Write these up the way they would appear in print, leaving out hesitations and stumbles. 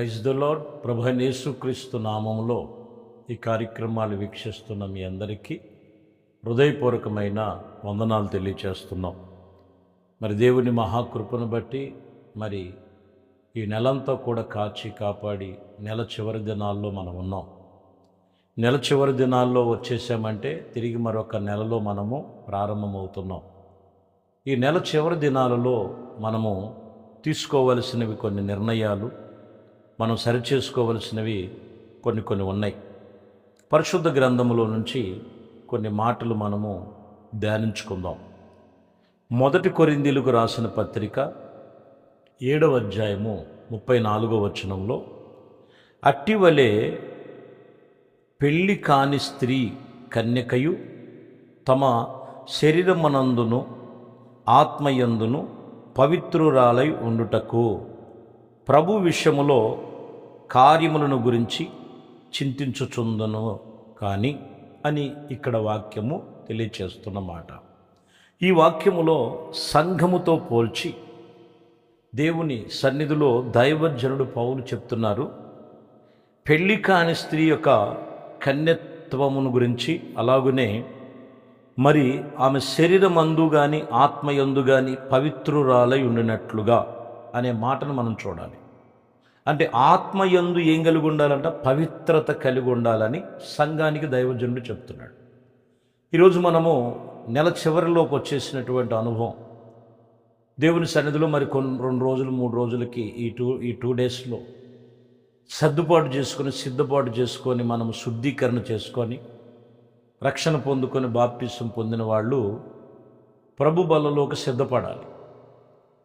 Praise the lord. ప్రభు అయిన యేసుక్రీస్తు నామములో ఈ కార్యక్రమాలు వీక్షిస్తున్న మీ అందరికీ హృదయపూర్వకమైన వందనాలు తెలియచేస్తున్నాం. మరి దేవుని మహాకృపను బట్టి మరి ఈ నెలంతా కూడా కాచి కాపాడి నెల చివరి దినాల్లో మనం ఉన్నాం. నెల చివరి దినాల్లో వచ్చేసామంటే తిరిగి మరొక నెలలో మనము ప్రారంభమవుతున్నాం. ఈ నెల చివరి దినాలలో మనము తీసుకోవలసినవి కొన్ని నిర్ణయాలు, మనం సరిచేసుకోవలసినవి కొన్ని ఉన్నాయి. పరిశుద్ధ గ్రంథములో నుంచి కొన్ని మాటలు మనము ధ్యానించుకుందాం. 1 కొరింథీయులకు రాసిన పత్రిక 7వ అధ్యాయము 34వ వచనంలో, అట్టివలే పెళ్ళి కాని స్త్రీ కన్యకయు తమ శరీరమునందును ఆత్మయందును పవిత్రురాలై ఉండుటకు ప్రభు విషయములో కార్యములను గురించి చింతించుచుందను కానీ అని ఇక్కడ వాక్యము తెలియచేస్తున్నమాట. ఈ వాక్యములో సంఘముతో పోల్చి దేవుని సన్నిధిలో దైవజనుడు పౌలు చెప్తున్నారు. పెళ్ళి కాని స్త్రీ యొక్క కన్యత్వమును గురించి, అలాగునే మరి ఆమె శరీరమందు కానీ ఆత్మయందు కానీ పవిత్రురాలై ఉండినట్లుగా అనే మాటను మనం చూడాలి. అంటే ఆత్మయందు ఏం కలిగి ఉండాలంట? పవిత్రత కలిగి ఉండాలని సంఘానికి దైవజనుడు చెప్తున్నాడు. ఈరోజు మనము నెల చివరిలోకి వచ్చేసినటువంటి అనుభవం. దేవుని సన్నిధిలో మరి 2 రోజులు 3 రోజులకి ఈ టూ డేస్లో సర్దుబాటు చేసుకొని సిద్ధపాటు చేసుకొని మనము శుద్ధీకరణ చేసుకొని రక్షణ పొందుకొని బాప్టిసం పొందిన వాళ్ళు ప్రభు బలలోకి సిద్ధపడాలి.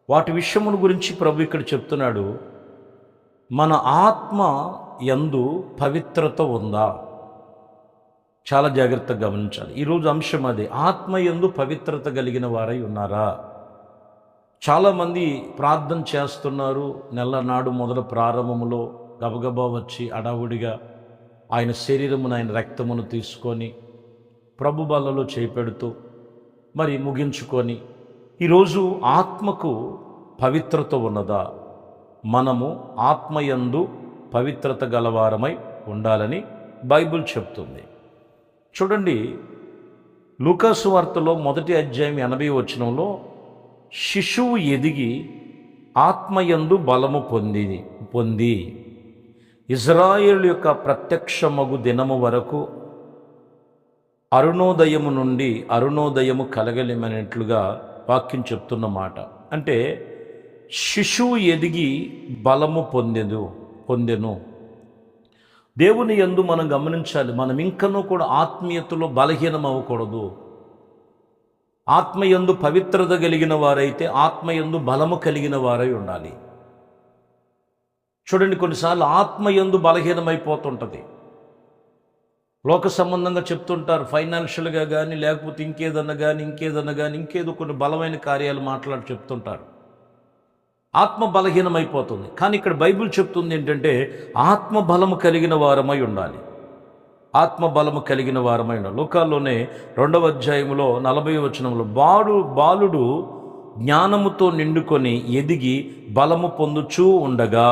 వాటి విషయమును గురించి ప్రభు ఇక్కడ చెప్తున్నాడు. మన ఆత్మ యందు పవిత్రత ఉందా? చాలా జాగ్రత్తగా గమనించాలి. ఈరోజు అంశం అదే, ఆత్మ యందు పవిత్రత కలిగిన వారై ఉన్నారా? చాలామంది ప్రార్థన చేస్తున్నారు. నెల నాడు మొదలు ప్రారంభములో గబగబా వచ్చి అడావుడిగా ఆయన శరీరమును ఆయన రక్తమును తీసుకొని ప్రభు బలలో చేపెడుతూ మరి ముగించుకొని, ఈరోజు ఆత్మకు పవిత్రత ఉన్నదా? మనము ఆత్మయందు పవిత్రత గలవారమై ఉండాలని బైబిల్ చెప్తుంది. చూడండి, లూకా సువార్తలో 1వ అధ్యాయం 80వ వచనంలో, శిశువు ఎదిగి ఆత్మయందు బలము పొంది ఇజ్రాయేలు యొక్క ప్రత్యక్షమగు దినము వరకు అరుణోదయము నుండి అరుణోదయము కలగలేమనేట్లుగా వాక్యం చెప్తున్న మాట. అంటే శిశువు ఎదిగి బలము పొందెను. దేవుని యందు మనం గమనించాలి. మనం ఇంకనూ కూడా ఆత్మీయతలో బలహీనం అవ్వకూడదు. ఆత్మయందు పవిత్రత కలిగిన వారైతే ఆత్మయందు బలము కలిగిన వారై ఉండాలి. చూడండి, కొన్నిసార్లు ఆత్మయందు బలహీనమైపోతుంటుంది. లోక సంబంధంగా చెప్తుంటారు, ఫైనాన్షియల్గా కానీ లేకపోతే ఇంకేదన్నా కానీ ఇంకేదో కొన్ని బలమైన కార్యాలు మాట్లాడి చెప్తుంటారు. ఆత్మ బలహీనమైపోతుంది. కానీ ఇక్కడ బైబిల్ చెప్తుంది ఏంటంటే, ఆత్మ బలము కలిగిన వారమై ఉండాలి. ఆత్మ బలము కలిగిన వారమై ఉండాలి. లోకాల్లోనే 2వ అధ్యాయంలో 40వ వచనంలో, బాలుడు జ్ఞానముతో నిండుకొని ఎదిగి బలము పొందుచూ ఉండగా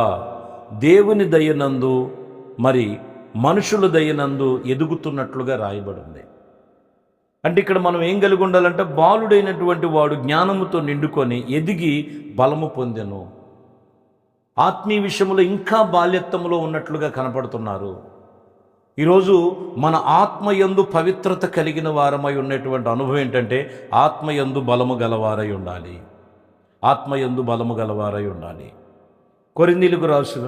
దేవుని దయనందు మరి మనుషుల దయనందు ఎదుగుతున్నట్లుగా రాయబడింది. అంటే ఇక్కడ మనం ఏం కలిగి ఉండాలంటే, బాలుడైనటువంటి వాడు జ్ఞానముతో నిండుకొని ఎదిగి బలము పొందెను. ఆత్మీయ విషయంలో ఇంకా బాల్యత్వంలో ఉన్నట్లుగా కనపడుతున్నారు. ఈరోజు మన ఆత్మయందు పవిత్రత కలిగిన వారమై ఉన్నటువంటి అనుభవం ఏంటంటే, ఆత్మయందు బలము గలవారై ఉండాలి. ఆత్మయందు బలము గలవారై ఉండాలి. కొరింథీయులకు రాసిన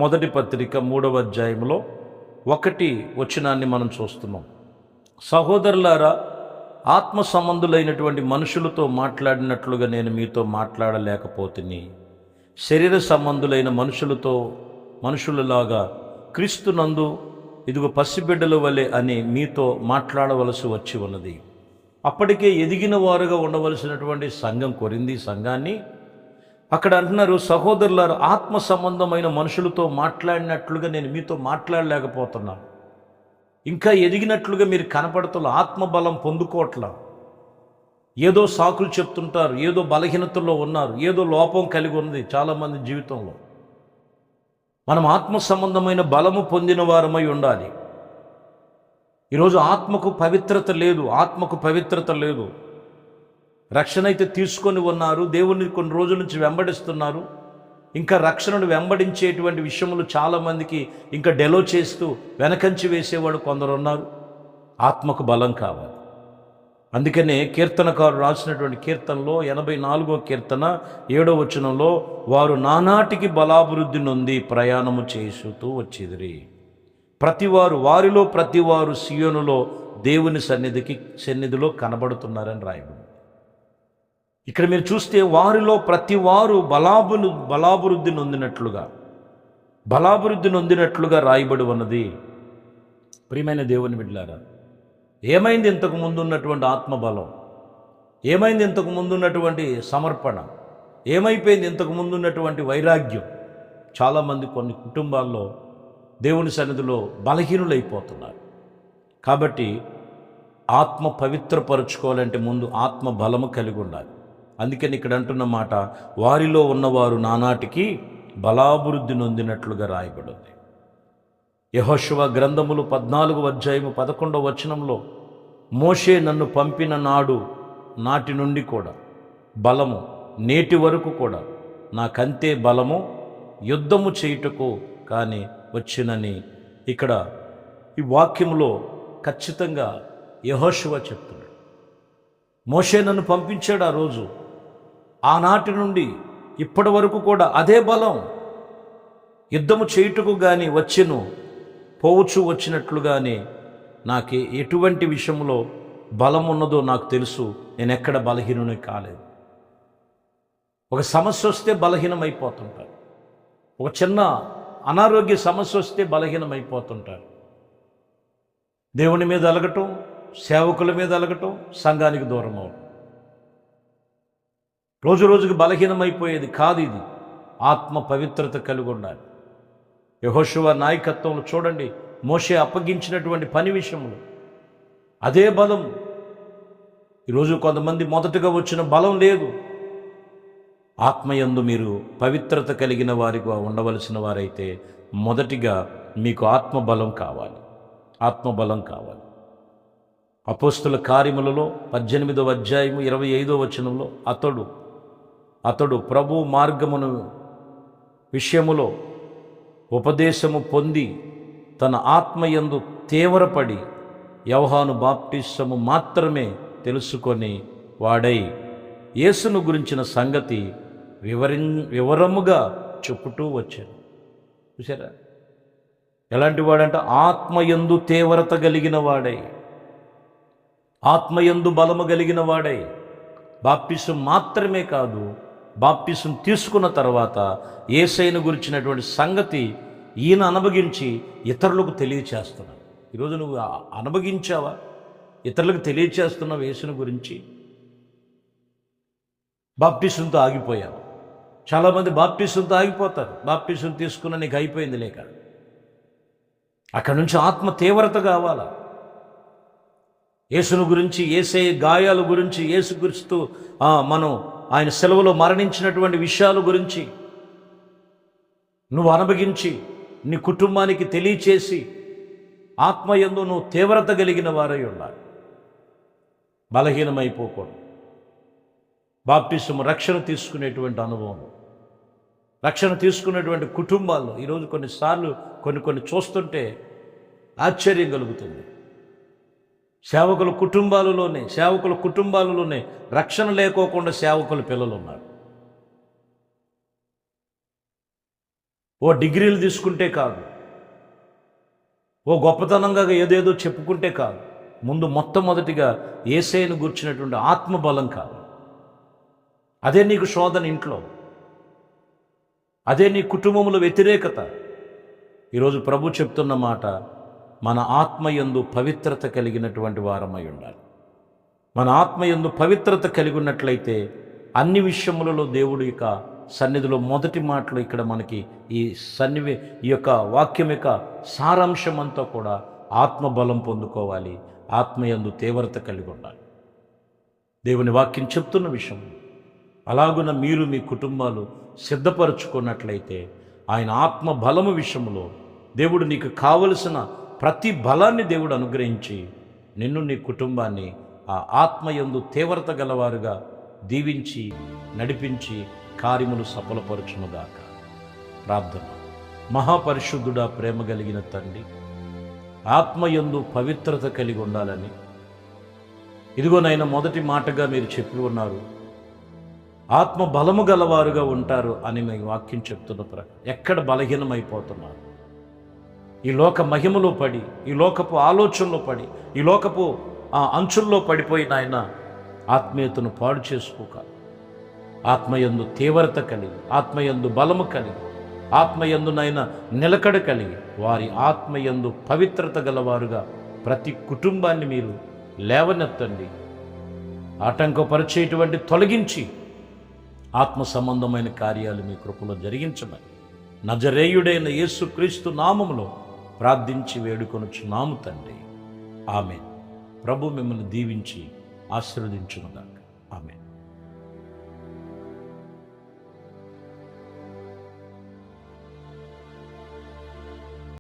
1వ పత్రిక 3వ అధ్యాయంలో 1వ వచనాన్ని మనం చూస్తున్నాం. సహోదరులారా, ఆత్మ సంబంధులైనటువంటి మనుషులతో మాట్లాడినట్లుగా నేను మీతో మాట్లాడలేకపోతిని. శరీర సంబంధులైన మనుషులలాగా క్రీస్తునందు ఇదిగో పసిబిడ్డల వలె అని మీతో మాట్లాడవలసి వచ్చి ఉన్నది. అప్పటికే ఎదిగిన వారుగా ఉండవలసినటువంటి సంఘం, కొరింథీ సంఘాన్ని అక్కడ అంటున్నారు, సహోదరులారా, ఆత్మ సంబంధమైన మనుషులతో మాట్లాడినట్లుగా నేను మీతో మాట్లాడలేకపోతున్నాను. ఇంకా ఎదిగినట్లుగా మీరు కనపడుతున్న ఆత్మబలం పొందుకోవట్లా. ఏదో సాకులు చెప్తుంటారు, ఏదో బలహీనతల్లో ఉన్నారు, ఏదో లోపం కలిగి ఉన్నది చాలామంది జీవితంలో. మనం ఆత్మ సంబంధమైన బలము పొందిన వారమై ఉండాలి. ఈరోజు ఆత్మకు పవిత్రత లేదు, ఆత్మకు పవిత్రత లేదు. రక్షణ అయితే తీసుకొని ఉన్నారు, దేవుణ్ణి కొన్ని రోజుల నుంచి వెంబడిస్తున్నారు. ఇంకా రక్షణను వెంబడించేటువంటి విషయములు చాలామందికి ఇంకా డెలో చేస్తూ వెనకంచి వేసేవాడు కొందరు ఉన్నారు. ఆత్మకు బలం కావాలి. అందుకనే కీర్తనకారు రాసినటువంటి కీర్తనలో 84వ కీర్తన 7వ వచనంలో, వారు నానాటికి బలాభివృద్ధి నొంది ప్రయాణము చేస్తూ వచ్చిదిరి. వారిలో ప్రతివారు సియోనులో దేవుని సన్నిధిలో కనబడుతున్నారని రాయబడింది. ఇక్కడ మీరు చూస్తే వారిలో ప్రతివారు బలాభివృద్ధి నొందినట్లుగా రాయబడి ఉన్నది. ప్రియమైన దేవుని బిడ్డలారా, ఏమైంది ఇంతకు ముందు ఉన్నటువంటి ఆత్మబలం? ఏమైంది ఇంతకు ముందు ఉన్నటువంటి సమర్పణ? ఏమైపోయింది ఇంతకు ముందు ఉన్నటువంటి వైరాగ్యం? చాలామంది కొన్ని కుటుంబాల్లో దేవుని సన్నిధిలో బలహీనులైపోతున్నారు. కాబట్టి ఆత్మ పవిత్రపరుచుకోవాలంటే ముందు ఆత్మ బలము కలిగి ఉండాలి. అందుకని ఇక్కడ అంటున్న మాట, వారిలో ఉన్నవారు నానాటికి బలాభివృద్ధి నొందినట్లుగా రాయబడింది. యెహోషువ గ్రంథములు 14వ అధ్యాయము 11వ వచనంలో, మోషే నన్ను పంపిన నాటి నుండి కూడా బలము, నేటి వరకు కూడా నాకంతే బలము యుద్ధము చేయుటకు కానీ వచ్చినని ఇక్కడ ఈ వాక్యంలో ఖచ్చితంగా యెహోషువ చెప్తున్నాడు. మోషే నన్ను పంపించాడు ఆ రోజు. ఆనాటి నుండి ఇప్పటి వరకు కూడా అదే బలం యుద్ధము చేయుటకు కానీ వచ్చెను, పోవచ్చు వచ్చినట్లుగానే నాకు ఎటువంటి విషయంలో బలం ఉన్నదో నాకు తెలుసు. నేను ఎక్కడ బలహీనుని కాలేదు. ఒక సమస్య వస్తే బలహీనమైపోతుంటారు. ఒక చిన్న అనారోగ్య సమస్య వస్తే బలహీనమైపోతుంటారు. దేవుని మీద అలగటం, సేవకుల మీద అలగటం, సంఘానికి దూరం అవడం, రోజు రోజుకి బలహీనమైపోయేది కాదు. ఇది ఆత్మ పవిత్రత కలిగి ఉండాలి. యెహోషువ నాయకత్వంలో చూడండి, మోషే అప్పగించినటువంటి పని విషయంలో అదే బలం. ఈరోజు కొంతమంది మొదటగా వచ్చిన బలం లేదు. ఆత్మయందు మీరు పవిత్రత కలిగిన వారిగా ఉండవలసిన వారైతే మొదటిగా మీకు ఆత్మబలం కావాలి. ఆత్మబలం కావాలి. అపోస్తుల కార్యములలో 18వ అధ్యాయము 25వ వచనంలో, అతడు ప్రభు మార్గమును విషయములో ఉపదేశము పొంది తన ఆత్మయందు తీవ్రపడి యోహాను బాప్టిసము మాత్రమే తెలుసుకొని వాడై యేసును గురించిన సంగతి వివరముగా చెప్పుతూ వచ్చాడు. చూసారా ఎలాంటి వాడంటే ఆత్మయందు తీవ్రత కలిగిన వాడై, ఆత్మయందు బలము కలిగిన వాడై, బాప్టిసం మాత్రమే కాదు, బాప్టిసం తీసుకున్న తర్వాత యేసయ్యను గురించినటువంటి సంగతి ఈయన అనుభవించి ఇతరులకు తెలియచేస్తున్నాడు. ఈరోజు నువ్వు అనుభవించావా? ఇతరులకు తెలియచేస్తున్నావు యేసుని గురించి? బాప్టిసంతో ఆగిపోయావు. చాలామంది బాప్టిసంతో ఆగిపోతారు. బాప్టిసం తీసుకున్న నీకు అయిపోయింది లేక, అక్కడి నుంచి ఆత్మ తీవ్రత కావాలా? యేసును గురించి, యేసయ్య గాయాల గురించి, యేసుక్రీస్తు మనం ఆయన సెలవులో మరణించినటువంటి విషయాల గురించి నువ్వు అనుభవించి నీ కుటుంబానికి తెలియచేసి ఆత్మయందు నువ్వు తీవ్రత కలిగిన వారై ఉండాలి. బలహీనమైపోకూడదు. బాప్టిసం రక్షణ తీసుకునేటువంటి అనుభవం, రక్షణ తీసుకునేటువంటి కుటుంబాల్లో ఈరోజు కొన్నిసార్లు కొన్ని చూస్తుంటే ఆశ్చర్యం కలుగుతుంది. సేవకుల కుటుంబాలలోనే రక్షణ లేకోకుండా సేవకుల పిల్లలు ఉన్నారు. ఓ డిగ్రీలు తీసుకుంటే కాదు, ఓ గొప్పతనంగా ఏదేదో చెప్పుకుంటే కాదు, ముందు మొట్టమొదటిగా యేసయ్యను గుర్చినటువంటి ఆత్మబలం కాదు. అదే నీకు శోధన ఇంట్లో, అదే నీ కుటుంబంలో వ్యతిరేకత. ఈరోజు ప్రభు చెప్తున్న మాట, మన ఆత్మయందు పవిత్రత కలిగినటువంటి వారమై ఉండాలి. మన ఆత్మయందు పవిత్రత కలిగి ఉన్నట్లయితే అన్ని విషయములలో దేవుడి యొక్క సన్నిధిలో మొదటి మాటలు ఇక్కడ మనకి ఈ యొక్క వాక్యం యొక్క సారాంశం అంతా కూడా ఆత్మబలం పొందుకోవాలి, ఆత్మయందు తీవ్రత కలిగి ఉండాలి. దేవుని వాక్యం చెప్తున్న విషయం అలాగున మీరు మీ కుటుంబాలు సిద్ధపరచుకున్నట్లయితే ఆయన ఆత్మ బలము విషయంలో దేవుడు నీకు కావలసిన ప్రతి బలాన్ని దేవుడు అనుగ్రహించి నిన్ను నీ కుటుంబాన్ని ఆ ఆత్మయందు తీవ్రత గలవారుగా దీవించి నడిపించి కార్యములు సఫలపరచునుగాక. ప్రార్థన. మహాపరిశుద్ధుడా, ప్రేమ కలిగిన తండ్రి, ఆత్మయందు పవిత్రత కలిగి ఉండాలని ఇదిగోనైనా మొదటి మాటగా మీరు చెప్పి ఉన్నారు. ఆత్మ బలము గలవారుగా ఉంటారు అని మీ వాక్యం చెప్తున్న ప్రకారం ఎక్కడ బలహీనమైపోతున్నారు? ఈ లోక మహిమలో పడి, ఈ లోకపు ఆలోచనలో పడి, ఈ లోకపు అంచుల్లో పడిపోయిన ఆయన ఆత్మీయతను పాడు చేసుకోక, ఆత్మయందు తీవ్రత కలిగి, ఆత్మయందు బలము కలిగి, ఆత్మయందునైనా నిలకడ కలిగి, వారి ఆత్మయందు పవిత్రత గలవారుగా ప్రతి కుటుంబాన్ని మీరు లేవనెత్తండి. ఆటంకపరిచేటువంటి తొలగించి ఆత్మ సంబంధమైన కార్యాలు మీ కృపలో జరిగించమని నజరేయుడైన యేసుక్రీస్తు నామములో ప్రార్థించి వేడుకొనుచున్నాము తండ్రి. ఆమేన్. ప్రభు మిమ్మల్ని దీవించి ఆశీర్వదించునుగాక. ఆమేన్.